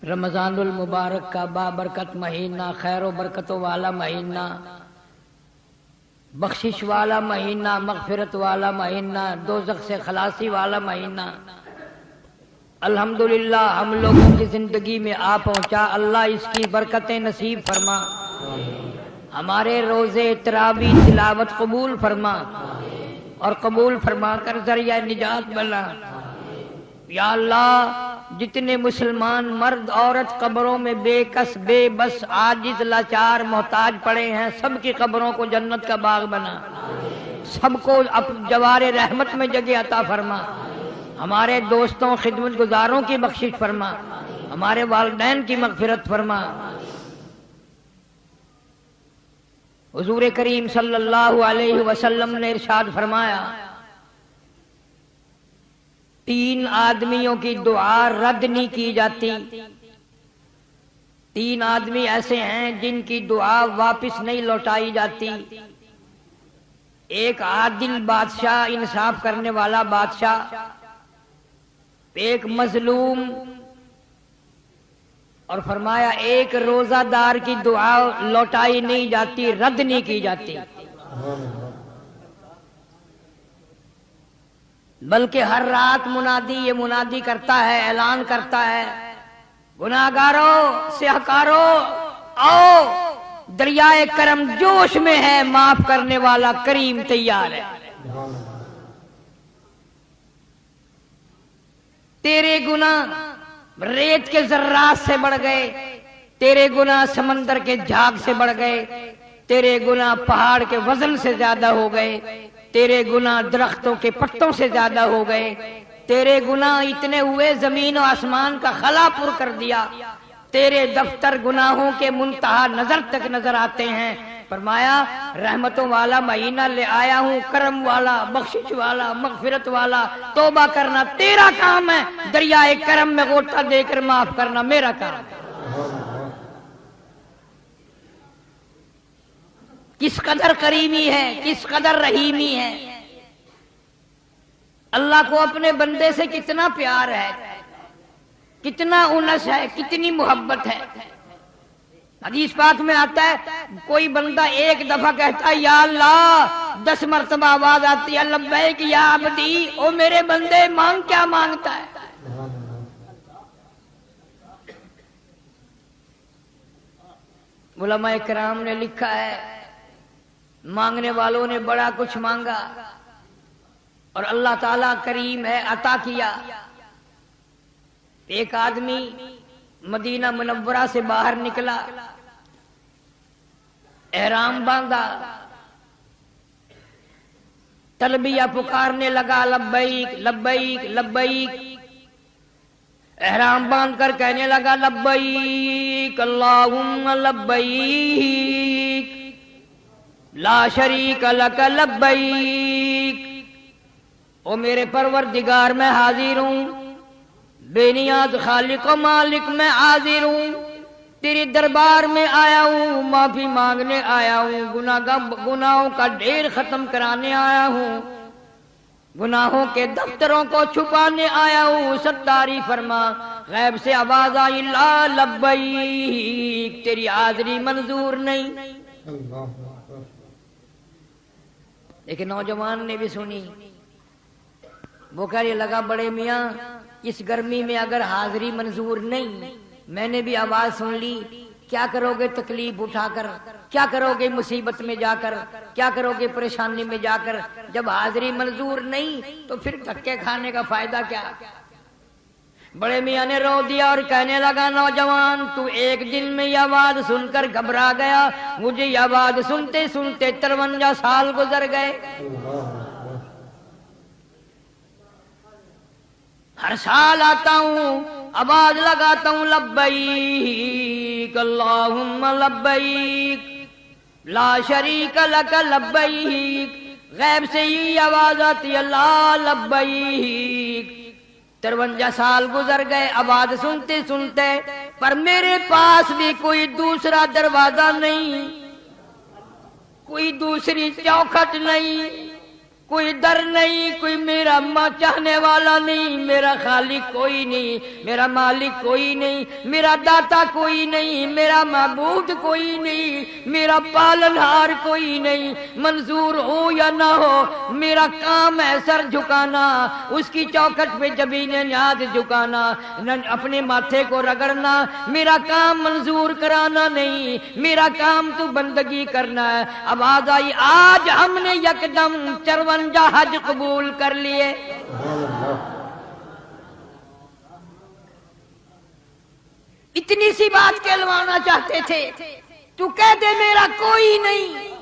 رمضان المبارک کا بابرکت مہینہ، خیر و برکتوں والا مہینہ، بخشش والا مہینہ، مغفرت والا مہینہ، دوزخ سے خلاصی والا مہینہ الحمدللہ ہم لوگوں کی زندگی میں آ پہنچا۔ اللہ اس کی برکتیں نصیب فرما، ہمارے روزے تراویح تلاوت قبول فرما اور قبول فرما کر ذریعہ نجات بنا۔ یا اللہ جتنے مسلمان مرد عورت قبروں میں بے کس بے بس عاجز لاچار محتاج پڑے ہیں، سب کی قبروں کو جنت کا باغ بنا، سب کو جوار رحمت میں جگہ عطا فرما، ہمارے دوستوں خدمت گزاروں کی بخشش فرما، ہمارے والدین کی مغفرت فرما۔ حضور کریم صلی اللہ علیہ وسلم نے ارشاد فرمایا، 3 آدمیوں کی دعا رد نہیں کی جاتی۔ 3 آدمی ایسے ہیں جن کی دعا واپس نہیں لوٹائی جاتی۔ ایک عادل بادشاہ، انصاف کرنے والا بادشاہ، ایک مظلوم، اور فرمایا ایک روزہ دار کی دعا لوٹائی نہیں جاتی، رد نہیں کی جاتی، بلکہ ہر رات منادی یہ منادی کرتا ہے، اعلان کرتا ہے، گناہگاروں سیاہکاروں آؤ، دریائے کرم جوش میں ہے، معاف کرنے والا کریم تیار ہے۔ تیرے گناہ ریت کے ذرات سے بڑھ گئے، تیرے گناہ سمندر کے جھاگ سے بڑھ گئے، تیرے گناہ پہاڑ کے وزن سے زیادہ ہو گئے، تیرے گناہ درختوں کے پتوں سے زیادہ ہو گئے، تیرے گناہ اتنے ہوئے زمین و آسمان کا خلا پر کر دیا، تیرے دفتر گناہوں کے منتہا نظر تک نظر آتے ہیں۔ فرمایا رحمتوں والا مہینہ لے آیا ہوں، کرم والا، بخشش والا، مغفرت والا، توبہ کرنا تیرا کام ہے، دریائے کرم میں غوطہ دے کر معاف کرنا میرا کام ہے۔ کس قدر کریمی ہے، کس قدر رحیمی ہے، اللہ کو اپنے بندے سے کتنا پیار ہے، کتنا انس ہے، کتنی محبت ہے۔ حدیث پاک میں آتا ہے کوئی بندہ ایک دفعہ کہتا ہے یا اللہ، 10 مرتبہ آواز آتی ہے لبیک یا عبدی، او میرے بندے مانگ کیا مانگتا ہے۔ علماء کرام نے لکھا ہے مانگنے والوں نے بڑا کچھ مانگا اور اللہ تعالیٰ کریم ہے، عطا کیا۔ ایک آدمی مدینہ منورہ سے باہر نکلا، احرام باندھا، تلبیہ پکارنے لگا لبیک لبیک لبیک، احرام باندھ کر کہنے لگا لبیک اللہم لبیک لا شریک لک لبیک، او میرے پروردگار میں حاضر ہوں، بے نیاز خالق و مالک میں حاضر ہوں، تیرے دربار میں آیا ہوں، معافی مانگنے آیا ہوں، گناہوں کا ڈھیر ختم کرانے آیا ہوں، گناہوں کے دفتروں کو چھپانے آیا ہوں، ستاری فرما۔ غیب سے آواز آئی لا لبیک، تیری حاضری منظور نہیں۔ لیکن نوجوان نے بھی سنی، وہ کہنے لگا بڑے میاں اس گرمی میں اگر حاضری منظور نہیں، میں نے بھی آواز سن لی، کیا کرو گے تکلیف اٹھا کر، کیا کرو گے مصیبت میں جا کر، کیا کرو گے پریشانی میں جا کر، جب حاضری منظور نہیں تو پھر دھکے کھانے کا فائدہ کیا۔ بڑے میاں نے رو دیا اور کہنے لگا نوجوان تو ایک دن میں یہ آواز سن کر گھبرا گیا، مجھے یہ آواز سنتے سنتے 53 سال گزر گئے۔ ہر سال آتا ہوں، آواز لگاتا ہوں لبیک اللہم لبیک لا شریک لک لبیک، غیب سے یہ آواز آتی اللہ لبیک۔ 53 سال گزر گئے آواز سنتے سنتے، پر میرے پاس بھی کوئی دوسرا دروازہ نہیں، کوئی دوسری چوکھٹ نہیں، کوئی در نہیں، کوئی میرا چاہنے والا نہیں، میرا خالق کوئی نہیں، میرا مالک کوئی نہیں، میرا داتا کوئی نہیں، میرا معبود کوئی نہیں، میرا پالنہار کوئی نہیں، منظور ہو یا نہ ہو میرا کام ہے سر جھکانا، اس کی چوکھٹ پہ جبین نیاز جھکانا، اپنے ماتھے کو رگڑنا، میرا کام منظور کرانا نہیں، میرا کام تو بندگی کرنا ہے۔ آواز آئی آج ہم نے یکدم 54 حج قبول کر لیے۔ اتنی سی بات کہلوانا چاہتے تھے، تو کہہ دے میرا کوئی نہیں،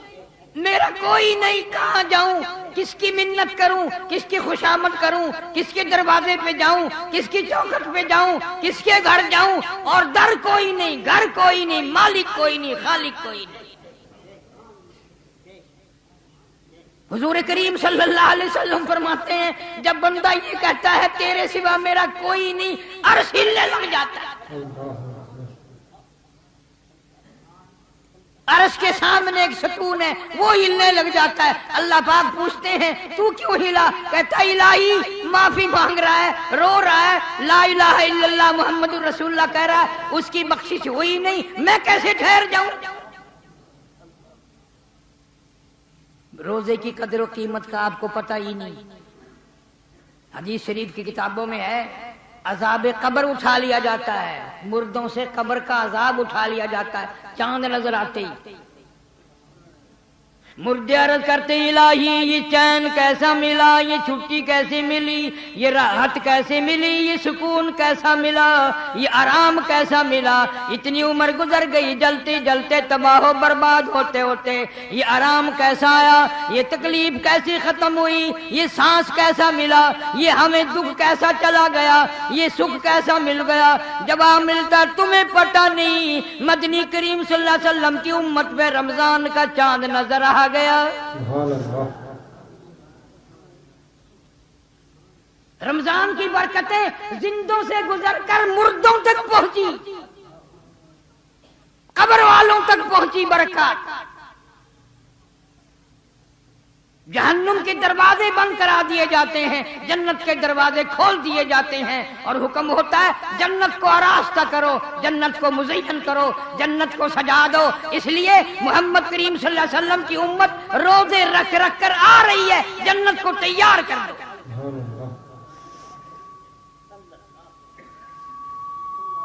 میرا کوئی نہیں، کہاں جاؤں، کس کی منت کروں، کس کی خوشامد کروں، کس کے دروازے پہ جاؤں، کس کی چوکھٹ پہ جاؤں، کس کے گھر جاؤں، اور در کوئی نہیں، گھر کوئی نہیں، مالک کوئی نہیں، خالق کوئی نہیں۔ حضور کریم صلی اللہ علیہ وسلم فرماتے ہیں جب بندہ یہ کہتا ہے تیرے سوا میرا کوئی نہیں، عرش ہلنے لگ جاتا ہے۔ عرش کے سامنے ایک ستون ہے، وہ ہلنے لگ جاتا ہے۔ اللہ پاک پوچھتے ہیں تو کیوں ہلا؟ کہتا الہی معافی مانگ رہا ہے، رو رہا ہے، لا الہ الا اللہ محمد رسول اللہ کہہ رہا ہے، اس کی بخشش ہوئی نہیں، میں کیسے ٹھہر جاؤں؟ روزے کی قدر و قیمت کا آپ کو پتہ ہی نہیں۔ حدیث شریف کی کتابوں میں ہے عذاب قبر اٹھا لیا جاتا ہے، مردوں سے قبر کا عذاب اٹھا لیا جاتا ہے چاند نظر آتے ہی۔ مردے عرض کرتے الہی یہ چین کیسا ملا، یہ چھٹی کیسے ملی، یہ راحت کیسے ملی، یہ سکون کیسا ملا، یہ آرام کیسا ملا، اتنی عمر گزر گئی جلتے جلتے تباہ و برباد ہوتے ہوتے، یہ آرام کیسا آیا، یہ تکلیف کیسی ختم ہوئی، یہ سانس کیسا ملا، یہ ہمیں دکھ کیسا چلا گیا، یہ سکھ کیسا مل گیا۔ جواب ملتا تمہیں پتہ نہیں، مدنی کریم صلی اللہ علیہ وسلم کی امت پہ رمضان کا چاند نظر آ گیا۔ رمضان کی برکتیں زندوں سے گزر کر مردوں تک پہنچی، قبر والوں تک پہنچی برکات۔ جہنم کے دروازے بند کرا دیے جاتے ہیں، جنت کے دروازے کھول دیے جاتے ہیں، اور حکم ہوتا ہے جنت کو آراستہ کرو، جنت کو مزین کرو، جنت کو سجا دو۔ اس لیے محمد کریم صلی اللہ علیہ وسلم کی امت روزے رکھ رکھ کر آ رہی ہے، جنت کو تیار کر دو۔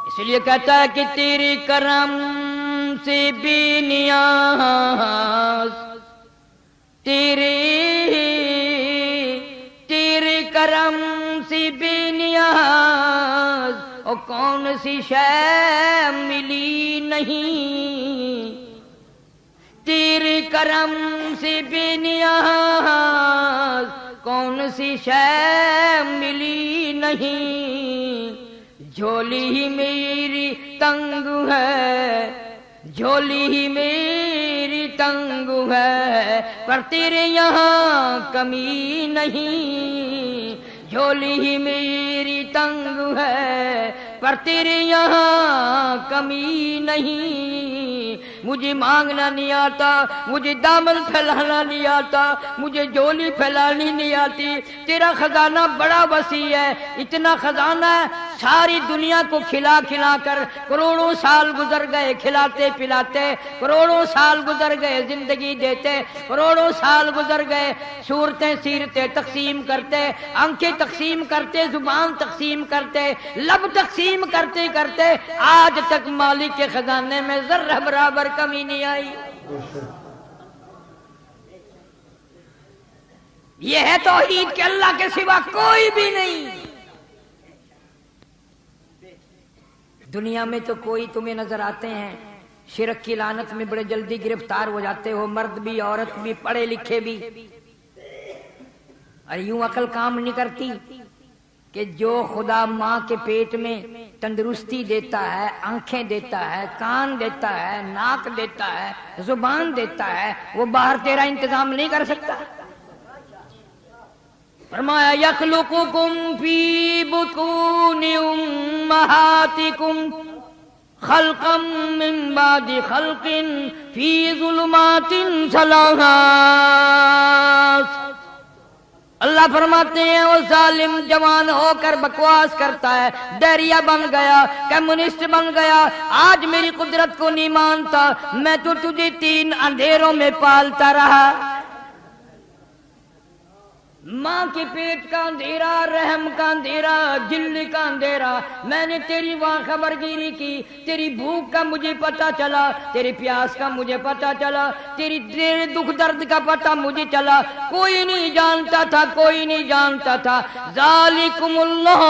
اس لیے کہتا ہے کہ تیری کرم سے بے نیاز، تیرے کرم سے بے نیاز، اور کون سی شے ملی نہیں، تیرے کرم سے بے نیاز، کون سی شے ملی نہیں، جھولی ہی میری تنگ ہے، جھولی ہی میری تنگ ہے، پر تیرے یہاں کمی نہیں، جھولی ہی میری تنگ ہے، پر تیرے یہاں کمی نہیں۔ مجھے مانگنا نہیں آتا، مجھے دامن پھیلانا نہیں آتا، مجھے جھولی پھیلانی نہیں آتی، تیرا خزانہ بڑا وسیع ہے، اتنا خزانہ ہے ساری دنیا کو کھلا کھلا کر کروڑوں سال گزر گئے کھلاتے پلاتے، کروڑوں سال گزر گئے زندگی دیتے، کروڑوں سال گزر گئے صورتیں سیرتیں تقسیم کرتے، آنکھیں تقسیم کرتے، زبان تقسیم کرتے، لب تقسیم کرتے کرتے، آج تک مالک کے خزانے میں ذرہ برابر کمی نہیں آئی۔ یہ ہے توحید کہ اللہ کے سوا کوئی بھی نہیں۔ دنیا میں تو کوئی تمہیں نظر آتے ہیں شرک کی لعنت میں بڑے جلدی گرفتار ہو جاتے ہو، مرد بھی عورت بھی پڑھے لکھے بھی، اور یوں عقل کام نہیں کرتی کہ جو خدا ماں کے پیٹ میں تندرستی دیتا ہے، آنکھیں دیتا ہے، کان دیتا ہے، ناک دیتا ہے، زبان دیتا ہے، وہ باہر تیرا انتظام نہیں کر سکتا؟ فرمایا یخلقکم فی بطون امہاتکم خلقا من بعد خلق فی ظلمات ثلاث، اللہ فرماتے ہیں وہ ظالم جوان ہو کر بکواس کرتا ہے، ڈیریا بن گیا، کمیونسٹ بن گیا، آج میری قدرت کو نہیں مانتا، میں تو تجھے 3 اندھیروں میں پالتا رہا۔ ماں کے پیٹ کا اندھیرا، رحم کا اندھیرا، جلد کا اندھیرا، میں نے تیری وہاں خبر گیری کی، تیری بھوک کا مجھے پتا چلا، تیری پیاس کا مجھے پتا چلا، تیرے دکھ درد کا پتا مجھے چلا، کوئی نہیں جانتا تھا، کوئی نہیں جانتا تھا۔ ذالکم اللہ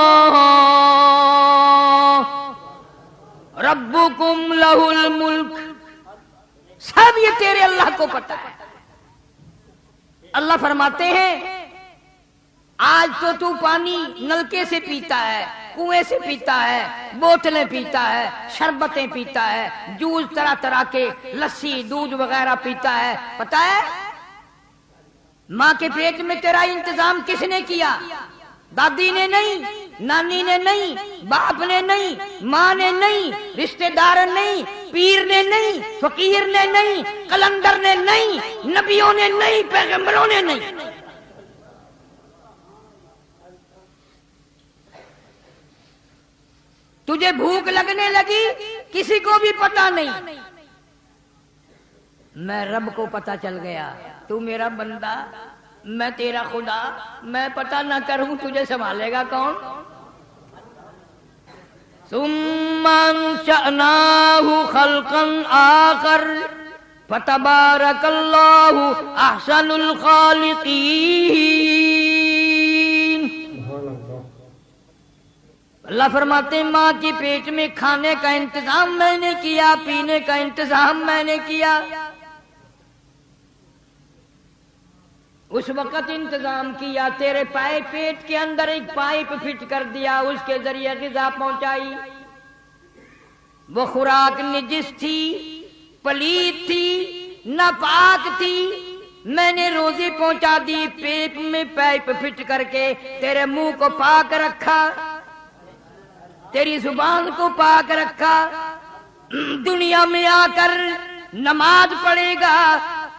ربکم لہ الملک، سب یہ تیرے اللہ کو پتا ہے۔ اللہ فرماتے ہیں آج تو پانی نلکے سے پیتا ہے، کنویں سے پیتا ہے، بوتلیں پیتا ہے، شربتیں پیتا ہے، جوس طرح طرح کے، لسی دودھ وغیرہ پیتا ہے۔ پتا ہے ماں کے پیٹ میں تیرا انتظام کس نے کیا؟ دادی نے نہیں، نانی نے نہیں، باپ نے نہیں، ماں نے نہیں، رشتہ دار نہیں، پیر نے نہیں، فقیر نے نہیں، قلندر نے نہیں، نبیوں نے نہیں، پیغمبروں نے نہیں۔ تجھے بھوک لگنے لگی، کسی کو بھی پتا نہیں، میں رب کو پتا چل گیا، تو میرا بندہ، میں تیرا خدا، میں پتا نہ کروں تجھے سنبھالے گا کون؟ ثم انشأناه خلقا آخر فتبارک اللہ احسن الخالقین۔ اللہ فرماتے ہیں ماں کے پیٹ میں کھانے کا انتظام میں نے کیا، پینے کا انتظام میں نے کیا، اس وقت انتظام کیا، تیرے پیٹ کے اندر ایک پائپ فٹ کر دیا، اس کے ذریعے غذا پہنچائی۔ وہ خوراک نجس تھی، پلیت تھی، ناپاک تھی، میں نے روزی پہنچا دی، پیٹ میں پائپ فٹ کر کے تیرے منہ کو پاک رکھا، تیری زبان کو پاک رکھا۔ دنیا میں آ کر نماز پڑھے گا،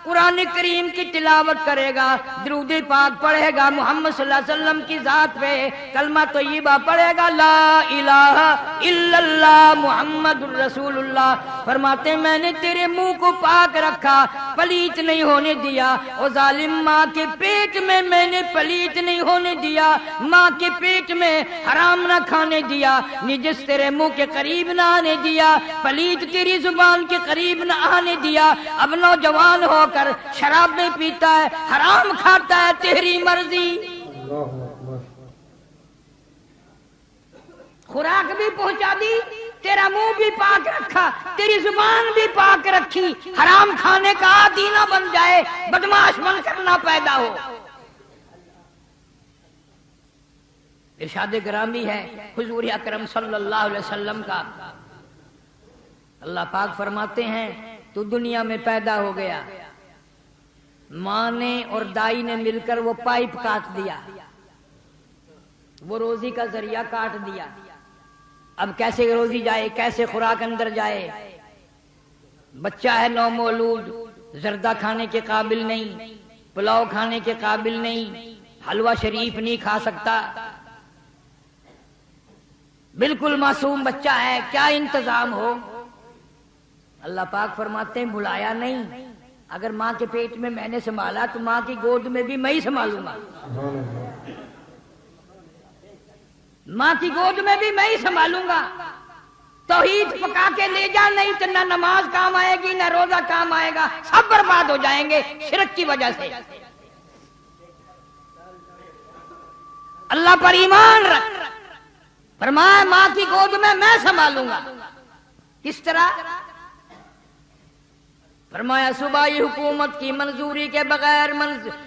قرآن کریم کی تلاوت کرے گا، درود پاک پڑھے گا محمد صلی اللہ علیہ وسلم کی ذات پہ، کلمہ طیبہ پڑھے گا، لا الہ الا اللہ محمد الرسول اللہ۔ فرماتے ہیں میں نے تیرے منہ کو پاک رکھا، پلیت نہیں ہونے دیا۔ او ظالم، ماں کے پیٹ میں نے پلیت نہیں ہونے دیا، ماں کے پیٹ میں حرام نہ کھانے دیا، نجس تیرے منہ کے قریب نہ آنے دیا، پلیت تیری زبان کے قریب نہ آنے دیا۔ اب نوجوان ہو کر شراب نہیں پیتا ہے، حرام کھاتا ہے، تیری مرضی۔ خوراک بھی پہنچا دی، تیرا منہ بھی پاک رکھا، تیری زبان بھی پاک رکھی، حرام کھانے کا عادی نہ بن جائے، بدمعاش بن کر نہ پیدا ہو۔ ارشاد گرامی ہے حضور اکرم صلی اللہ علیہ وسلم کا، اللہ پاک فرماتے ہیں تو دنیا میں پیدا ہو گیا، ماں نے اور دائی نے مل کر وہ پائپ کاٹ دیا، وہ روزی کا ذریعہ کاٹ دیا۔ اب کیسے روزی جائے، کیسے خوراک اندر جائے؟ بچہ ہے نومولود، زردہ کھانے کے قابل نہیں، پلاؤ کھانے کے قابل نہیں، حلوہ شریف نہیں کھا سکتا، بالکل معصوم بچہ ہے، کیا انتظام ہو؟ اللہ پاک فرماتے ہیں بھلایا نہیں، اگر ماں کے پیٹ میں نے سنبھالا تو ماں کی گود میں بھی میں ہی سنبھالوں گا، ماں کی گود میں بھی میں ہی سنبھالوں گا۔ توحید پکا کے لے جا، نہیں تو نہ نماز کام آئے گی، نہ روزہ کام آئے گا، سب برباد ہو جائیں گے شرک کی وجہ سے۔ اللہ پر ایمان رکھ، فرمایا ماں کی گود میں سنبھالوں گا۔ کس طرح؟ فرمایا صوبائی حکومت کی منظوری کے بغیر،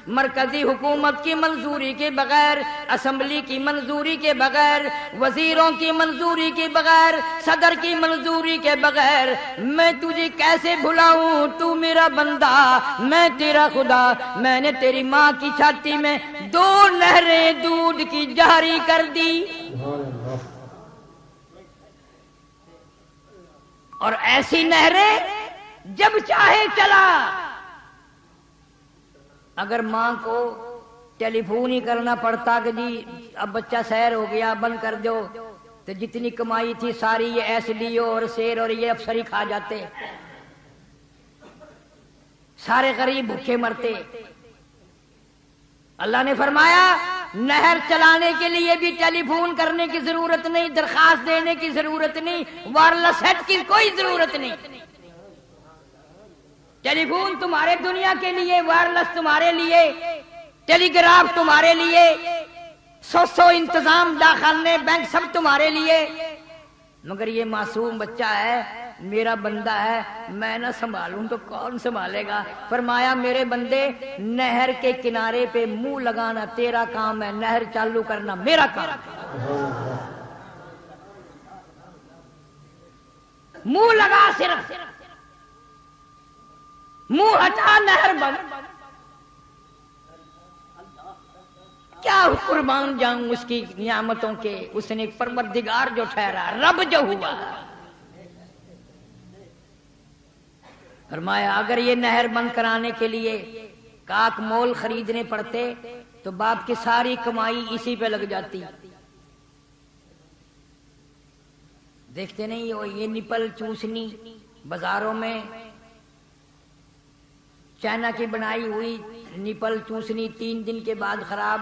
مرکزی حکومت کی منظوری کے بغیر، اسمبلی کی منظوری کے بغیر، وزیروں کی منظوری کے بغیر، صدر کی منظوری کے بغیر میں تجھے کیسے بھلاؤں؟ تو میرا بندہ، میں تیرا خدا۔ میں نے تیری ماں کی چھاتی میں 2 نہریں دودھ کی جاری کر دی، اور ایسی نہریں جب چاہے چلا۔ اگر ماں کو ٹیلی فون ہی کرنا پڑتا کہ جی اب بچہ سیر ہو گیا بند کر دو، تو جتنی کمائی تھی ساری یہ ایس ڈی او اور سیر اور یہ افسر ہی کھا جاتے، سارے غریب بھوکے مرتے۔ اللہ نے فرمایا نہر چلانے کے لیے بھی ٹیلی فون کرنے کی ضرورت نہیں، درخواست دینے کی ضرورت نہیں، وائرلیس سیٹ کی کوئی ضرورت نہیں۔ ٹیلی فون تمہارے دنیا کے لیے، وائرلیس تمہارے لیے، ٹیلی گراف تمہارے لیے، سو انتظام داخلے بینک سب تمہارے لیے، مگر یہ معصوم بچہ ہے، میرا بندہ ہے، میں نہ سنبھالوں تو کون سنبھالے گا؟ فرمایا میرے بندے نہر کے کنارے پہ منہ لگانا تیرا کام ہے، نہر چالو کرنا میرا کام ہے۔ منہ لگا، صرف منہ ہٹا، نہر بند۔ کیا قربان جاؤں اس کی نعمتوں کے، اس نے پروردگار جو ٹھہرا، رب جو ہوا۔ فرمایا اگر یہ نہر بند کرانے کے لیے کاک مول خریدنے پڑتے تو باپ کی ساری کمائی اسی پہ لگ جاتی۔ دیکھتے نہیں ہو یہ نپل چوسنی بازاروں میں، چائنا کی بنائی ہوئی نپل چوسنی 3 دن کے بعد خراب،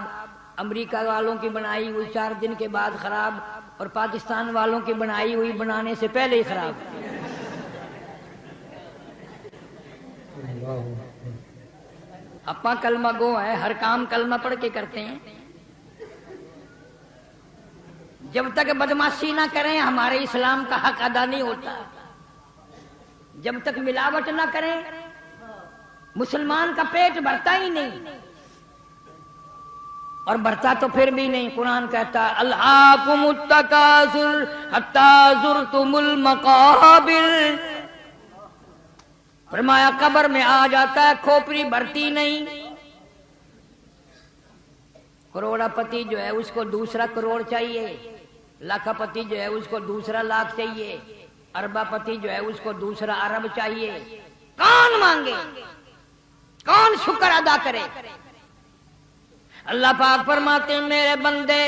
امریکہ والوں کی بنائی ہوئی 4 دن کے بعد خراب، اور پاکستان والوں کی بنائی ہوئی بنانے سے پہلے ہی خراب۔ اپا کلمہ گو ہے، ہر کام کلمہ پڑھ کے کرتے ہیں۔ جب تک بدماشی نہ کریں ہمارے اسلام کا حق ادا نہیں ہوتا، جب تک ملاوٹ نہ کریں مسلمان کا پیٹ بھرتا ہی نہیں، اور بھرتا تو پھر بھی نہیں۔ قرآن کہتا ہے الہاکم التکاثر حتی زرتم المقابر، فرمایا قبر میں آ جاتا ہے کھوپڑی بھرتی نہیں۔ کروڑا پتی جو ہے اس کو دوسرا کروڑ چاہیے، لاکھا پتی جو ہے اس کو دوسرا لاکھ چاہیے، اربا پتی جو ہے اس کو دوسرا ارب چاہیے۔ کون مانگے، کون شکر ادا کرے؟ اللہ پاک فرماتے ہیں میرے بندے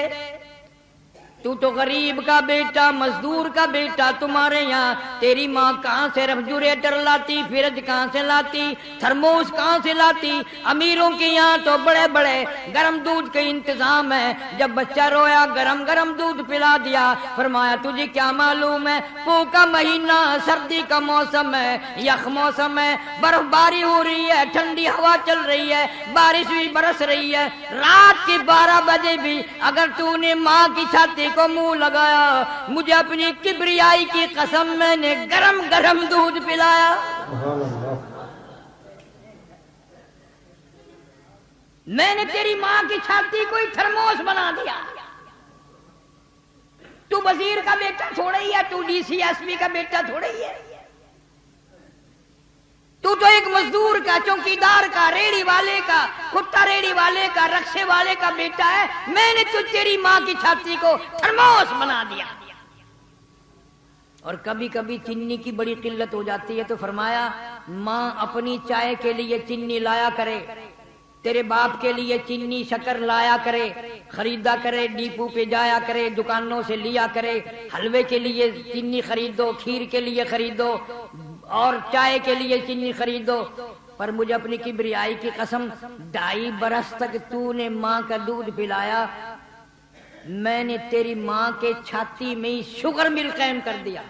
تو غریب کا بیٹا، مزدور کا بیٹا، تمہارے یہاں تیری ماں کہاں سے ریفریجریٹر لاتی، فریج کہاں سے لاتی، تھرموس کہاں سے لاتی؟ امیروں کے یہاں تو بڑے بڑے گرم دودھ کے انتظام ہے، جب بچہ رویا گرم گرم دودھ پلا دیا۔ فرمایا تجھے کیا معلوم ہے پو کا مہینہ، سردی کا موسم ہے، یخ موسم ہے، برف باری ہو رہی ہے، ٹھنڈی ہوا چل رہی ہے، بارش بھی برس رہی ہے، رات کی 12 بجے بھی اگر تو نے ماں کی چھاتی کو منہ لگایا، مجھے اپنی کبریائی کی قسم میں نے گرم گرم دودھ پلایا۔ میں نے تیری ماں کی چھاتی کو ہی تھرموس بنا دیا۔ تو وزیر کا بیٹا تھوڑا ہی ہے، تو ڈی سی ایس پی کا بیٹا تھوڑا ہی ہے، تو ایک مزدور کا، چوکیدار کا، ریڑی والے کا، کتا ریڑی والے کا، رکشے والے کا بیٹا ہے۔ میں نے تیری ماں کی چھاتی کو تھرموس بنا دیا۔ اور کبھی کبھی چینی کی بڑی قلت ہو جاتی ہے تو فرمایا ماں اپنی چائے کے لیے چینی لایا کرے، تیرے باپ کے لیے چینی شکر لایا کرے، خریدا کرے، ڈیپو پہ جایا کرے، دکانوں سے لیا کرے، حلوے کے لیے چینی خریدو، کھیر کے لیے خریدو، اور چائے کے لیے چینی خریدو۔ پر مجھے اپنی کبریائی کی قسم 2.5 برس تک تو نے ماں کا دودھ پلایا، میں نے تیری ماں کے چھاتی میں ہی شوگر مل قائم کر دیا،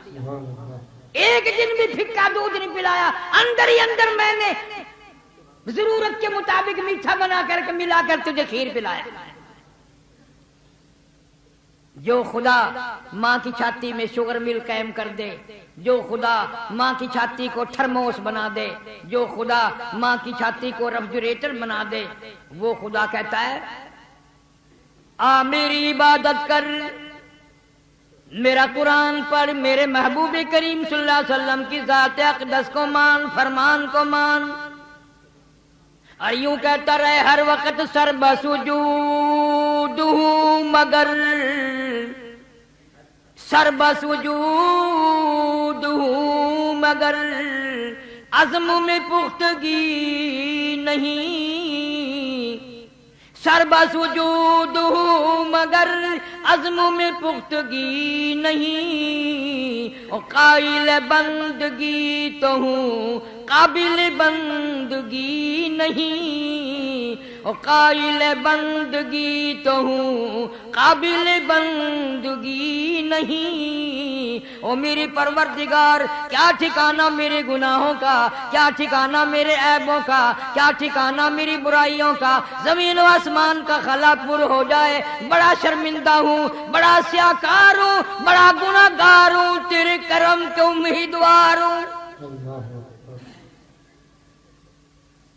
ایک دن بھی پھکا دودھ نہیں پلایا، اندر ہی اندر میں نے ضرورت کے مطابق میٹھا بنا کر کے ملا کر تجھے کھیر پلایا۔ جو خدا ماں کی چھاتی میں شوگر مل قائم کر دے، جو خدا ماں کی چھاتی کو تھرموس بنا دے، جو خدا ماں کی چھاتی کو ریفریجریٹر بنا دے، وہ خدا کہتا ہے آ میری عبادت کر، میرا قرآن پڑھ، میرے محبوب کریم صلی اللہ علیہ وسلم کی ذات اقدس کو مان، فرمان کو مان، اور یوں کہتا رہے ہر وقت سر بسجود ہوں مگر، سر بسجود ہوں مگر عزم میں پختگی نہیں، سربس وجود ہوں مگر عزم میں پختگی نہیں، اور قائل بندگی تو ہوں قابل بندگی نہیں، اور قائل بندگی تو ہوں قابل بندگی نہیں۔ او میری پروردگار کیا ٹھکانہ میرے گناہوں کا، کیا ٹھکانہ میرے عیبوں کا، کیا ٹھکانہ میری برائیوں کا، زمین و آسمان کا خلا پر ہو جائے، بڑا شرمندہ ہوں، بڑا سیاکار ہوں، بڑا گناہگار ہوں، تیرے کرم کے امیدوار ہوں۔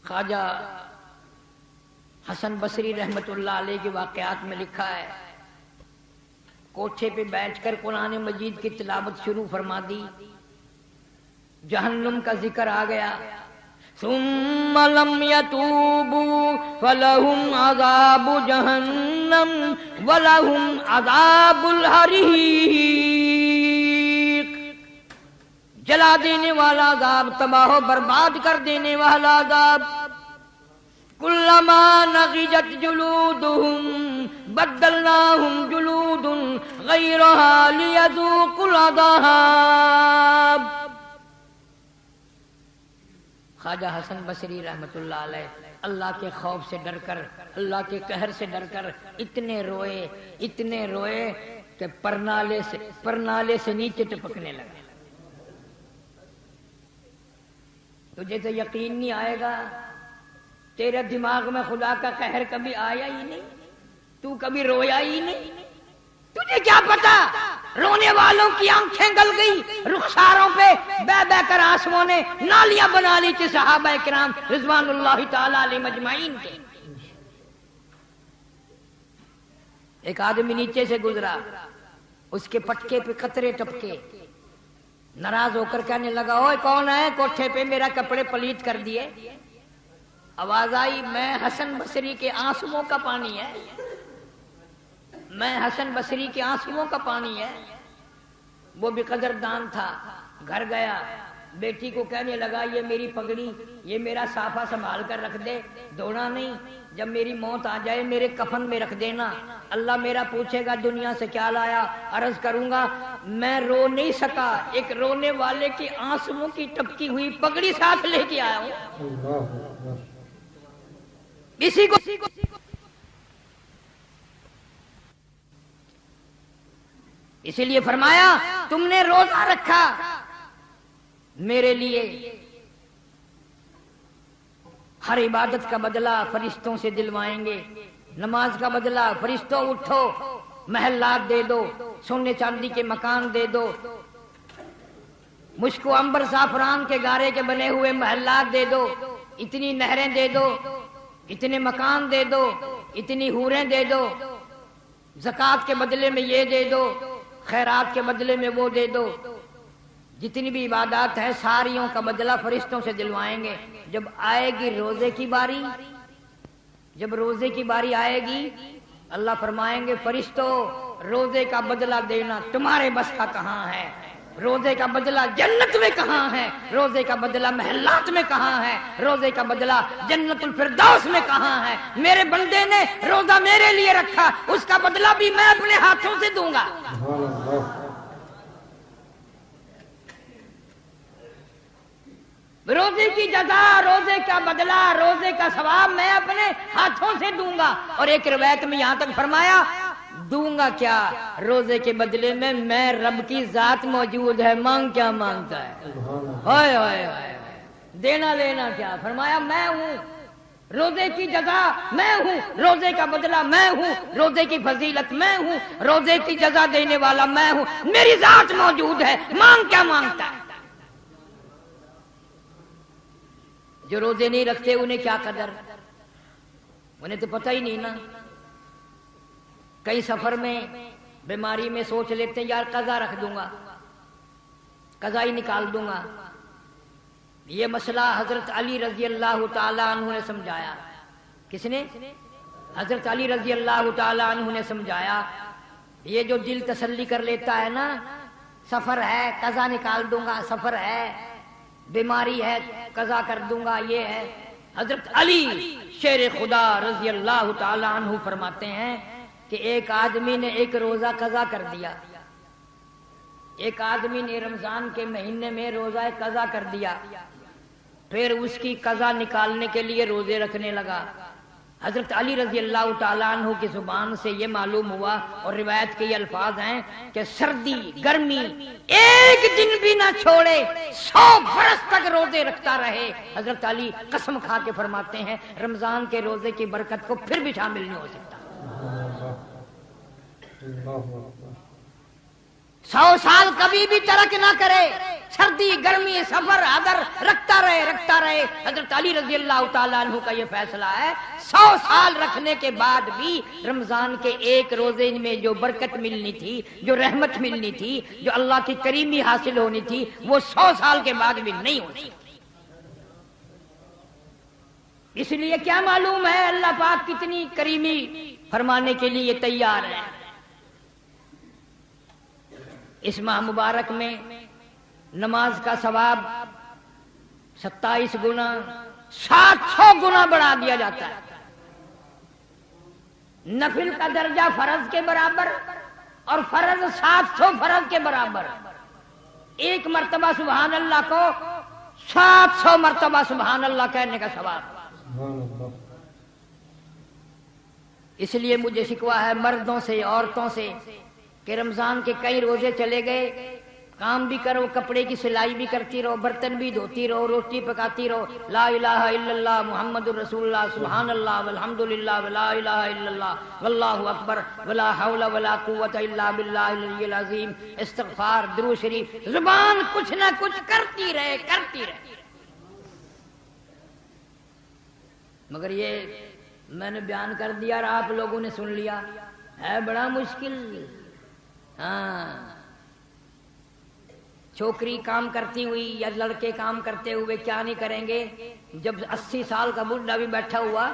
خواجہ حسن بصری رحمت اللہ علیہ کے واقعات میں لکھا ہے، کوٹھے پہ بیٹھ کر قرآن مجید کی تلاوت شروع فرما دی، جہنم کا ذکر آ گیا، ثم لم يتوبوا فلهم عذاب جہنم ولهم عذاب الحریق، جلا دینے والا عذاب، تباہ و برباد کر دینے والا عذاب۔ کلما نضجت جلودهم بدلناهم جلود غیرها لیذوقوا العذاب۔ خواجہ حسن بصری رحمت اللہ علیہ اللہ کے خوف سے ڈر کر، اللہ کے قہر سے ڈر کر اتنے روئے کہ پرنالے سے نیچے ٹپکنے لگے۔ تجھے تو یقین نہیں آئے گا، تیرے دماغ میں خدا کا قہر کبھی آیا ہی نہیں، تو کبھی رویا ہی نہیں، تجھے کیا پتا رونے والوں کی آنکھیں گل گئی، رخساروں پہ بہ بہ کر آنسوؤں نے نالیاں بنا لی تھی صحابہ کرام رضوان اللہ تعالی علیہم اجمعین کے۔ ایک آدمی نیچے سے گزرا، اس کے پٹکے پہ قطرے ٹپکے، ناراض ہو کر کہنے لگا، اوئے کون ہے کوٹھے پہ میرا کپڑے پلیت کر دیے؟ آواز آئی، میں حسن بصری کے آنسوؤں کا پانی ہے، میں حسن بصری کے آنسوؤں کا پانی ہے۔ وہ بھی قدردان تھا، گھر گیا، بیٹی کو کہنے لگا، یہ میری پگڑی، یہ میرا صافہ سنبھال کر رکھ دے، دھونا نہیں، جب میری موت آ جائے میرے کفن میں رکھ دینا، اللہ میرا پوچھے گا دنیا سے کیا لایا، عرض کروں گا میں رو نہیں سکا، ایک رونے والے کی آنسوؤں کی ٹپکی ہوئی پگڑی ساتھ لے کے آیا ہوں۔ اسی کو اسی لیے فرمایا تم نے روزہ رکھا میرے لیے، ہر عبادت کا بدلہ فرشتوں سے دلوائیں گے، نماز کا بدلہ فرشتوں اٹھو محلات دے دو، سونے چاندی کے مکان دے دو، مشک و عنبر زعفران کے گارے کے بنے ہوئے محلات دے دو، اتنی نہریں دے دو، اتنے مکان دے دو، اتنی حوریں دے دو، زکوٰۃ کے بدلے میں یہ دے دو، خیرات کے بدلے میں وہ دے دو، جتنی بھی عبادات ہے ساریوں کا بدلہ فرشتوں سے دلوائیں گے۔ جب آئے گی روزے کی باری، جب روزے کی باری آئے گی اللہ فرمائیں گے فرشتوں روزے کا بدلہ دینا تمہارے بس کا کہاں ہے، روزے کا بدلہ جنت میں کہاں ہے، روزے کا بدلہ محلات میں کہاں ہے، روزے کا بدلہ جنت الفردوس میں کہاں ہے؟ میرے بندے نے روزہ میرے لیے رکھا، اس کا بدلہ بھی میں اپنے ہاتھوں سے دوں گا۔ روزے کی جزا، روزے کا بدلہ، روزے کا ثواب میں اپنے ہاتھوں سے دوں گا۔ اور ایک روایت میں یہاں تک فرمایا دوں گا کیا، روزے کے بدلے میں رب کی ذات موجود ہے، مانگ کیا مانگتا ہے، ہائے ہائے ہائے، دینا لینا کیا، فرمایا میں ہوں، روزے کی جزا میں ہوں، روزے کا بدلہ میں ہوں، روزے کی فضیلت میں ہوں، روزے کی جزا دینے والا میں ہوں، میری ذات موجود ہے، مانگ کیا مانگتا ہے۔ جو روزے نہیں رکھتے انہیں کیا قدر، انہیں تو پتہ ہی نہیں نا، کئی سفر میں بیماری میں سوچ لیتے ہیں یار قضا رکھ دوں گا، قضا ہی نکال دوں گا۔ یہ مسئلہ حضرت علی رضی اللہ تعالیٰ عنہ نے سمجھایا۔ کس نے؟ حضرت علی رضی اللہ تعالیٰ عنہ نے سمجھایا۔ یہ جو دل تسلی کر لیتا ہے نا، سفر ہے قضا نکال دوں گا، سفر ہے بیماری ہے قضا کر دوں گا، یہ ہے، حضرت علی شیر خدا رضی اللہ تعالی عنہ فرماتے ہیں کہ ایک آدمی نے ایک روزہ قضا کر دیا، ایک آدمی نے رمضان کے مہینے میں روزہ قضا کر دیا، پھر اس کی قضا نکالنے کے لیے روزے رکھنے لگا۔ حضرت علی رضی اللہ تعالیٰ عنہ کی زبان سے یہ معلوم ہوا، اور روایت کے یہ الفاظ ہیں کہ سردی گرمی ایک دن بھی نہ چھوڑے، 100 برس تک روزے رکھتا رہے۔ حضرت علی قسم کھا کے فرماتے ہیں رمضان کے روزے کی برکت کو پھر بھی شامل نہیں ہو سکتا۔ 100 سال کبھی بھی ترک نہ کرے، سردی گرمی سفر اگر رکھتا رہے۔ حضرت علی رضی اللہ تعالیٰ عنہ کا یہ فیصلہ ہے، 100 سال رکھنے کے بعد بھی رمضان کے ایک روزے میں جو برکت ملنی تھی، جو رحمت ملنی تھی، جو اللہ کی کریمی حاصل ہونی تھی، وہ 100 سال کے بعد بھی نہیں ہو سکتی۔ اس لیے کیا معلوم ہے اللہ پاک کتنی کریمی فرمانے کے لیے تیار ہے۔ اس ماہ مبارک میں نماز کا ثواب 27 گنا 700 گنا بڑھا دیا جاتا ہے۔ نفل کا درجہ فرض کے برابر، اور فرض 700 فرض کے برابر۔ ایک مرتبہ سبحان اللہ کو 700 مرتبہ سبحان اللہ کہنے کا ثواب۔ اس لیے مجھے شکوہ ہے مردوں سے عورتوں سے کہ رمضان کے کئی روزے چلے گئے، کام بھی کرو، کپڑے کی سلائی بھی کرتی رہو، برتن بھی دھوتی رہو، روٹی پکاتی رہو، لا الہ الا اللہ محمد الرسول اللہ سبحان اللہ والحمدللہ ولا الہ الا اللہ واللہ اکبر ولا حول ولا قوت الا باللہ العلی العظیم، استغفار، درود شریف، زبان کچھ نہ کچھ کرتی رہے۔ مگر یہ میں نے بیان کر دیا اور آپ لوگوں نے سن لیا، ہے بڑا مشکل۔ ہاں، چھوکری کام کرتی ہوئی یا لڑکے کام کرتے ہوئے کیا نہیں کریں گے، جب 80 سال کا بڈھا بھی بیٹھا ہوا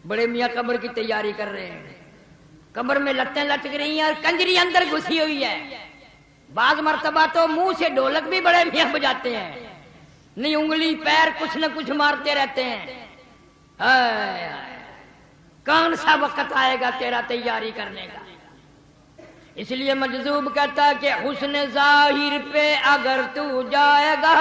بڑے میاں قبر کی تیاری کر رہے ہیں، قبر میں لتیں لٹک رہی ہیں اور کنجری اندر گھسی ہوئی ہے۔ بعض مرتبہ تو منہ سے ڈھولک بھی بڑے میاں بجاتے ہیں، نہیں انگلی پیر کچھ نہ کچھ مارتے رہتے ہیں۔ کون سا وقت آئے گا تیرا تیاری کرنے کا؟ اس لیے مجذوب کہتا ہے کہ حسن ظاہر پہ اگر تو جائے گا،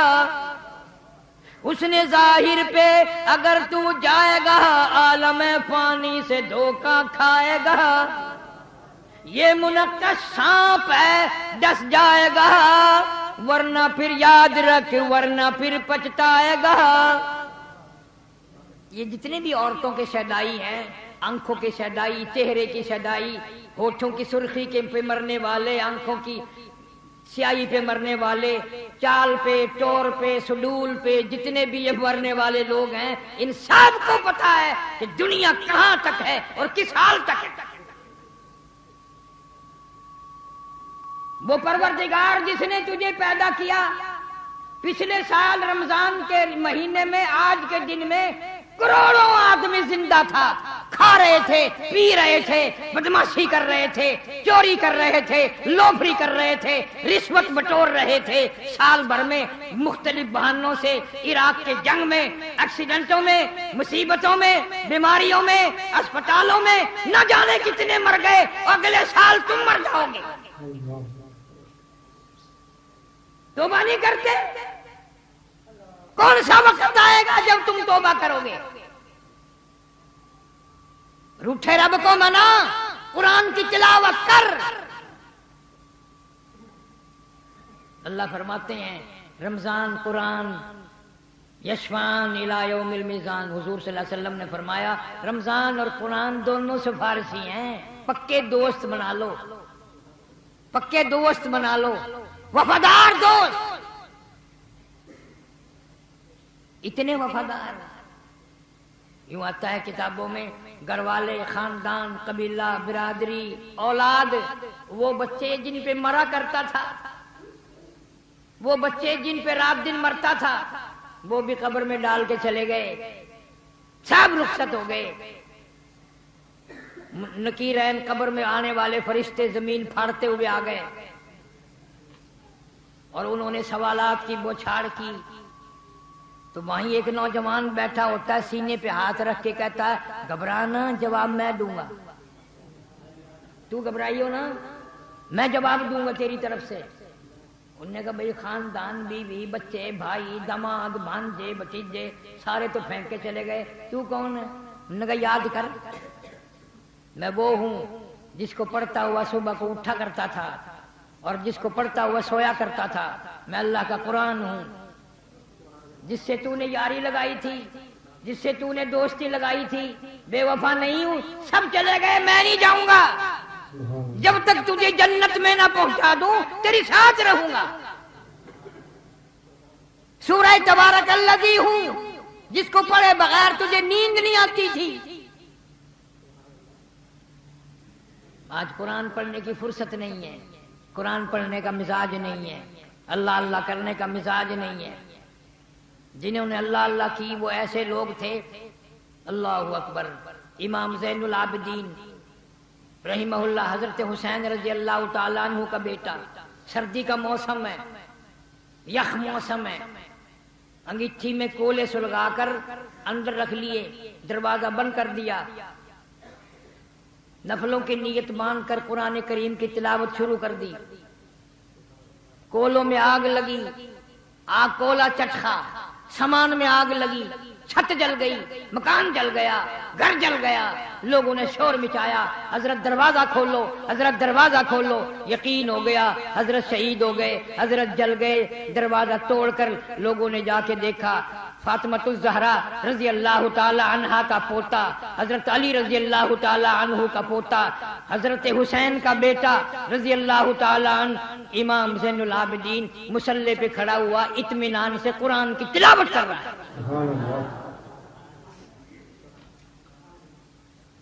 حسن ظاہر پہ اگر تو جائے گا، عالم فانی سے دھوکہ کھائے گا، یہ منقش سانپ ہے ڈس جائے گا، ورنہ پھر یاد رکھ، ورنہ پھر پچھتائے گا۔ یہ جتنے بھی عورتوں کے شیدائی ہیں، آنکھوں کی شیدائی، چہرے کی شیدائی، ہونٹوں کی سرخی کے پہ مرنے والے، آنکھوں کی سیاہی پہ مرنے والے، چال پہ، ٹور پہ، سڈول پہ، جتنے بھی یہ مرنے والے لوگ ہیں، ان سب کو پتا ہے کہ دنیا کہاں تک ہے اور کس حال تک ہے۔ وہ پروردگار جس نے تجھے پیدا کیا، پچھلے سال رمضان کے مہینے میں آج کے دن میں کروڑوں آدمی زندہ تھا، کھا رہے تھے، پی رہے تھے، بدماشی کر رہے تھے، چوری کر رہے تھے، لوفری کر رہے تھے، رشوت بٹور رہے تھے، سال بھر میں مختلف بہانوں سے عراق کے جنگ میں، ایکسیڈنٹوں میں، مصیبتوں میں، بیماریوں میں، اسپتالوں میں نہ جانے کتنے مر گئے، اگلے سال تم مر جاؤ گے۔ توبہ نہیں کرتے؟ کون سا وقت آئے گا جب تم توبہ کرو گے؟ روٹھے رب کو منا، قرآن کی تلاوت کر۔ اللہ فرماتے ہیں رمضان قرآن یشفان الی یوم المیزان، حضور صلی اللہ علیہ وسلم نے فرمایا رمضان اور قرآن دونوں سفارشی ہیں، پکے دوست بنا لو، پکے دوست بنا لو، وفادار دوست۔ اتنے وفادار، یوں آتا ہے کتابوں میں، گھر والے، خاندان، قبیلہ، برادری، اولاد، وہ بچے جن پہ مرا کرتا تھا، وہ بچے جن پہ رات دن مرتا تھا، وہ بھی قبر میں ڈال کے چلے گئے، سب رخصت ہو گئے۔ نکیرین قبر میں آنے والے فرشتے زمین پھاڑتے ہوئے آ گئے، اور انہوں نے سوالات کی بوچھاڑ کی تو وہیں ایک نوجوان بیٹھا ہوتا ہے سینے پہ ہاتھ رکھ کے کہتا ہے گھبرانا جواب میں دوں گا، تو گھبرائیو نا میں جواب دوں گا تیری طرف سے۔ انہوں نے کہا بھئی خاندان بیوی بچے بھائی داماد بھانجے بھتیجے سارے تو پھینک کے چلے گئے، تو کون ہے؟ انہوں نے کہا یاد کر میں وہ ہوں جس کو پڑھتا ہوا صبح کو اٹھا کرتا تھا اور جس کو پڑھتا ہوا سویا کرتا تھا، میں اللہ کا قرآن ہوں۔ جس سے تو نے یاری لگائی تھی، جس سے تو نے دوستی لگائی تھی، بے وفا نہیں ہوں، سب چلے گئے، میں نہیں جاؤں گا جب تک تجھے جنت میں نہ پہنچا دوں، تیری ساتھ رہوں گا۔ سورہ تبارک الذی ہوں جس کو پڑھے بغیر تجھے نیند نہیں آتی تھی۔ آج قرآن پڑھنے کی فرصت نہیں ہے، قرآن پڑھنے کا مزاج نہیں ہے، اللہ اللہ کرنے کا مزاج نہیں ہے۔ جنہوں نے اللہ اللہ کی وہ ایسے لوگ تھے، اللہ اکبر، امام زین العابدین رحمہ اللہ، حضرت حسین رضی اللہ تعالیٰ عنہ کا بیٹا، سردی کا موسم ہے، یخ موسم ہے، انگیٹھی میں کولے سلگا کر اندر رکھ لیے، دروازہ بند کر دیا، نفلوں کی نیت باندھ کر قرآن کریم کی تلاوت شروع کر دی۔ کولوں میں آگ لگی، آگ کولا چٹخا، سامان میں آگ لگی، چھت جل گئی، مکان جل گیا، گھر جل گیا، لوگوں نے شور مچایا حضرت دروازہ کھولو، حضرت دروازہ کھولو۔ یقین ہو گیا حضرت شہید ہو گئے، حضرت جل گئے۔ دروازہ توڑ کر لوگوں نے جا کے دیکھا، فاطمۃ الزہرا رضی اللہ تعالی عنہا کا پوتا، حضرت علی رضی اللہ تعالی عنہ کا پوتا، حضرت حسین کا بیٹا رضی اللہ تعالی عنہ، امام زین العابدین مصلی پہ کھڑا ہوا اطمینان سے قرآن کی تلاوت کر رہا ہے۔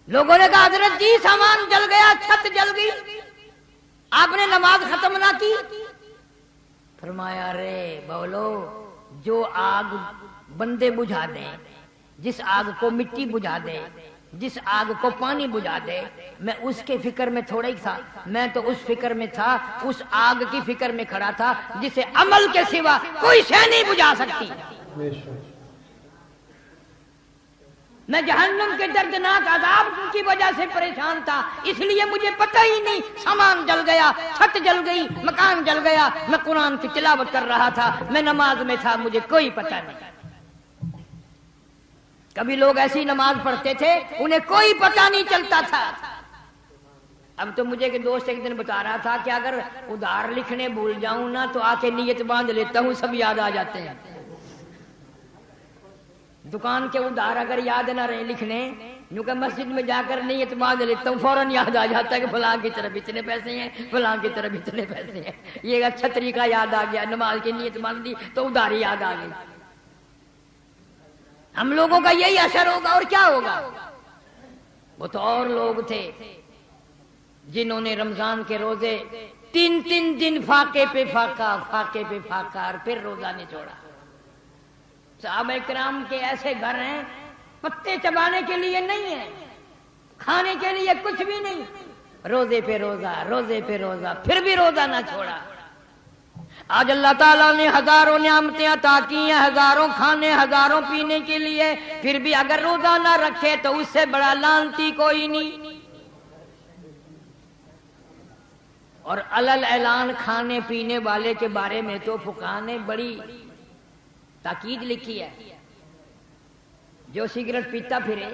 لوگوں نے کہا حضرت جی سامان جل گیا، چھت جل گئی، آپ نے نماز ختم نہ کی؟ فرمایا رے بولو، جو آگ بندے بجھا دیں، جس آگ کو مٹی بجھا دے، جس آگ کو پانی بجھا دے، میں اس کے فکر میں تھوڑا ہی تھا، میں تو اس فکر میں تھا، اس آگ کی فکر میں کھڑا تھا جسے عمل کے سوا کوئی شے نہیں بجھا سکتی۔ میں جہنم کے دردناک عذاب کی وجہ سے پریشان تھا، اس لیے مجھے پتہ ہی نہیں، سامان جل گیا، چھت جل گئی، مکان جل گیا، میں قرآن کی تلاوت کر رہا تھا، میں نماز میں تھا، مجھے کوئی پتہ نہیں۔ کبھی لوگ ایسی نماز پڑھتے تھے انہیں کوئی پتہ نہیں چلتا تھا۔ اب تو مجھے کہ دوست ایک دن بتا رہا تھا کہ اگر ادھار لکھنے بھول جاؤں نا تو آ کے نیت باندھ لیتا ہوں، سب یاد آ جاتے ہیں۔ دکان کے ادھار اگر یاد نہ رہے لکھنے، یوں کہ مسجد میں جا کر نیت باندھ لیتا ہوں، فوراً یاد آ جاتا ہے کہ فلاں کی طرف اتنے پیسے ہیں، فلاں کی طرف اتنے پیسے ہیں۔ یہ اچھا طریقہ یاد آ گیا، نماز کی نیت باندھ دی تو ادھاری یاد آ گئی۔ ہم لوگوں کا یہی اثر ہوگا اور کیا ہوگا۔ وہ تو اور لوگ تھے جنہوں نے رمضان کے روزے 3 دن فاقے پہ فاقہ، فاقے پہ فاقہ، اور پھر روزہ نہیں چھوڑا۔ صحابہ کرام کے ایسے گھر ہیں پتے چبانے کے لیے نہیں ہے، کھانے کے لیے کچھ بھی نہیں، روزے پہ روزہ، روزے پہ روزہ، پھر بھی روزہ نہ چھوڑا۔ آج اللہ تعالیٰ نے ہزاروں نعمتیں عطا کی ہیں، ہزاروں کھانے، ہزاروں پینے کے لیے، پھر بھی اگر روزہ نہ رکھے تو اس سے بڑا لعنتی کوئی نہیں۔ اور علل اعلان کھانے پینے والے کے بارے میں تو فقہاء نے بڑی تاکید لکھی ہے۔ جو سگریٹ پیتا پھرے،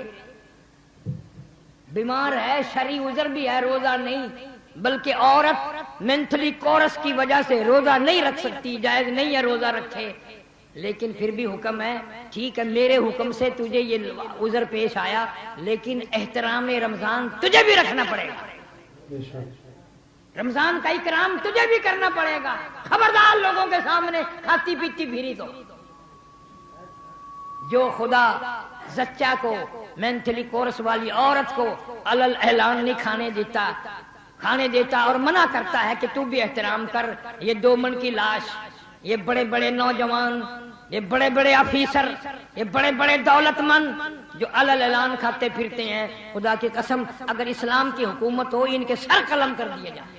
بیمار ہے، شرعی عذر بھی ہے، روزہ نہیں، بلکہ عورت مینٹلی کورس کی وجہ سے روزہ نہیں رکھ سکتی، جائز نہیں ہے روزہ رکھے، لیکن پھر بھی حکم ہے، ٹھیک ہے میرے حکم سے تجھے یہ عذر پیش آیا، لیکن احترام رمضان تجھے بھی رکھنا پڑے گا، رمضان کا اکرام تجھے بھی کرنا پڑے گا، خبردار لوگوں کے سامنے کھاتی پیتی پھری تو۔ جو خدا زچہ کو، مینٹلی کورس والی عورت کو علل اعلان نہیں کھانے دیتا اور منع کرتا ہے کہ تو بھی احترام کر، یہ 2 من کی لاش، یہ بڑے بڑے نوجوان، یہ بڑے بڑے آفیسر، یہ بڑے بڑے دولت مند جو علل اعلان کھاتے پھرتے ہیں، خدا کی قسم اگر اسلام کی حکومت ہو ان کے سر قلم کر دیے جائیں۔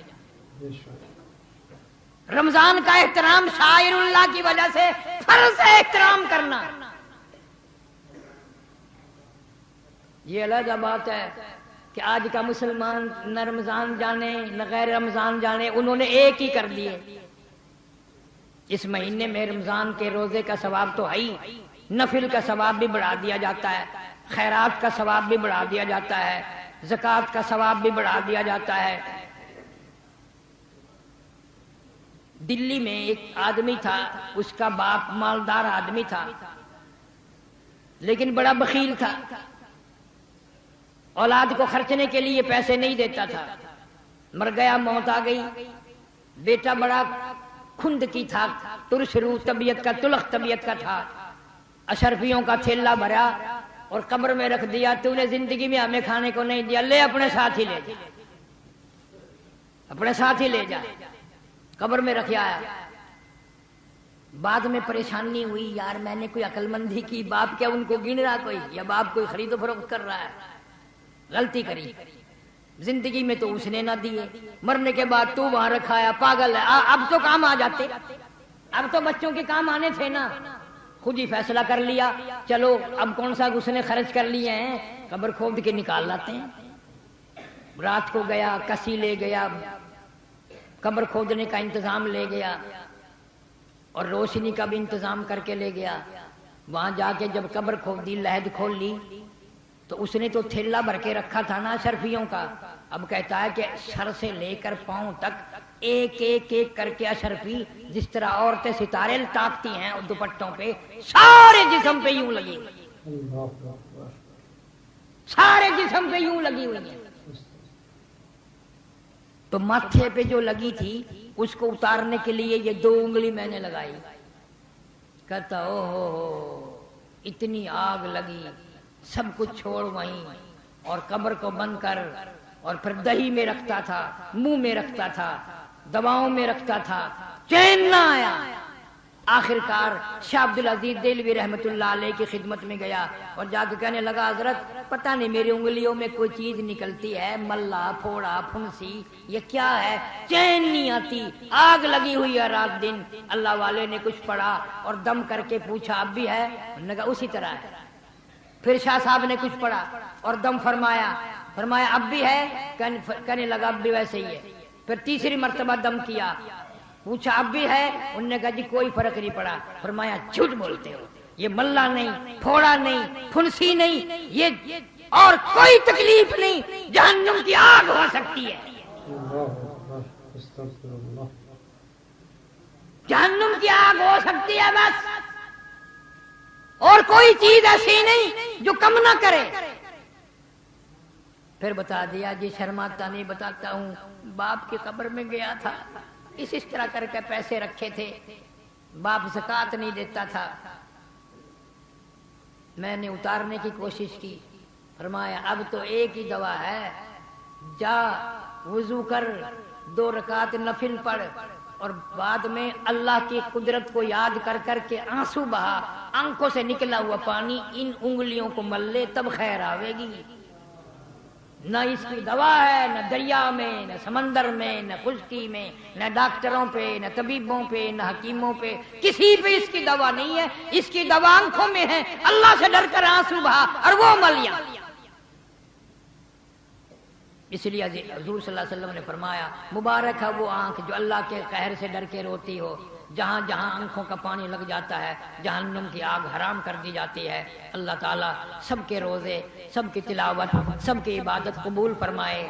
رمضان کا احترام شاعر اللہ کی وجہ سے فرض ہے احترام کرنا. یہ علیحدہ بات ہے کہ آج کا مسلمان نہ رمضان جانے نہ غیر رمضان جانے، انہوں نے ایک ہی کر دیے. اس مہینے میں رمضان کے روزے کا ثواب تو ہے ہی، نفل کا ثواب بھی بڑھا دیا جاتا ہے، خیرات کا ثواب بھی بڑھا دیا جاتا ہے، زکوٰۃ کا ثواب بھی بڑھا دیا جاتا ہے. دلی میں ایک آدمی تھا، اس کا باپ مالدار آدمی تھا لیکن بڑا بخیل تھا، اولاد کو خرچنے کے لیے پیسے نہیں دیتا تھا. مر گیا، موت آ گئی. بیٹا بڑا کھند کی تھا، ترش روح طبیعت کا، تلخ طبیعت کا تھا. اشرفیوں کا تھیلا بھرا اور قبر میں رکھ دیا. تو نے زندگی میں ہمیں کھانے کو نہیں دیا، لے اپنے ساتھ ہی لے جا، اپنے ساتھ ہی لے جا. قبر میں رکھ آیا. بعد میں پریشانی ہوئی، یار میں نے کوئی عقل مندی کی، باپ کیا ان کو گن رہا کوئی، یا باپ کوئی خرید و فروخت کر رہا ہے؟ غلطی کری. زندگی میں تو اس نے نہ دیے، مرنے کے بعد تو وہاں رکھایا. پاگل ہے. اب تو کام آ جاتے، اب تو بچوں کے کام آنے تھے نا. خود ہی فیصلہ کر لیا، چلو اب کون سا اس نے خرچ کر لیے ہیں، قبر کھود کے نکال لاتے ہیں. رات کو گیا، کسی لے گیا، قبر کھودنے کا انتظام لے گیا اور روشنی کا بھی انتظام کر کے لے گیا. وہاں جا کے جب قبر کھودی، لحد کھول لی تو اس نے تو تھیلا بھر کے رکھا تھا نا اشرفیوں کا. اب کہتا ہے کہ سر سے لے کر پاؤں تک ایک ایک ایک کر کے اشرفی، جس طرح عورتیں ستارے تاکتی ہیں دوپٹوں پہ، سارے جسم پہ یوں لگی، سارے جسم پہ یوں لگی ہوئی ہیں. تو ماتھے پہ جو لگی تھی اس کو اتارنے کے لیے یہ 2 انگلی میں نے لگائی. کہتا او ہو اتنی آگ لگی، سب کچھ چھوڑ وہیں اور قبر کو بند کر، اور پھر دہی میں رکھتا تھا، منہ میں رکھتا تھا، دواؤں میں رکھتا تھا، چین نہ آیا. آخر کار شاہ عبدالعزیز دہلوی رحمت اللہ علیہ کی خدمت میں گیا اور جا کے کہنے لگا، حضرت پتہ نہیں میری انگلیوں میں کوئی چیز نکلتی ہے، ملا پھوڑا پھنسی، یہ کیا ہے، چین نہیں آتی، آگ لگی ہوئی ہے رات دن. اللہ والے نے کچھ پڑھا اور دم کر کے پوچھا اب بھی ہے؟ انہوں نے کہا اسی طرح ہے. پھر شاہ صاحب نے کچھ پڑھا اور دم فرمایا اب بھی ہے؟ کہنے لگا اب بھی ویسے ہی ہے. پھر تیسری مرتبہ دم کیا، پوچھا اب بھی ہے؟ انہوں نے کہا جی کوئی فرق نہیں پڑا. فرمایا جھوٹ بولتے ہو، یہ ملا نہیں، پھوڑا نہیں، پھنسی نہیں، یہ اور کوئی تکلیف نہیں، جہنم کی آگ ہو سکتی ہے، جہنم کی آگ ہو سکتی ہے بس، اور کوئی چیز ایسی نہیں جو کم نہ کرے. پھر بتا دیا جی شرماتا نہیں بتاتا ہوں، باپ کی قبر میں گیا تھا، اس طرح کر کے پیسے رکھے تھے، باپ زکوٰۃ نہیں دیتا تھا، میں نے اتارنے کی کوشش کی. فرمایا اب تو ایک ہی دوا ہے، جا وضو کر، 2 رکعت نفل پڑھ اور بعد میں اللہ کی قدرت کو یاد کر کر کے آنسو بہا، آنکھوں سے نکلا ہوا پانی ان انگلیوں کو مل لے، تب خیر آوے گی. نہ اس کی دوا ہے، نہ دریا میں، نہ سمندر میں، نہ خشکی میں، نہ ڈاکٹروں پہ، نہ طبیبوں پہ، نہ حکیموں پہ، کسی پہ اس کی دوا نہیں ہے. اس کی دوا آنکھوں میں ہے، اللہ سے ڈر کر آنسو بہا اور وہ ملیا. اس لیے حضور صلی اللہ علیہ وسلم نے فرمایا مبارک ہے وہ آنکھ جو اللہ کے قہر سے ڈر کے روتی ہو. جہاں جہاں آنکھوں کا پانی لگ جاتا ہے جہنم کی آگ حرام کر دی جاتی ہے. اللہ تعالیٰ سب کے روزے، سب کی تلاوت، سب کی عبادت قبول فرمائے.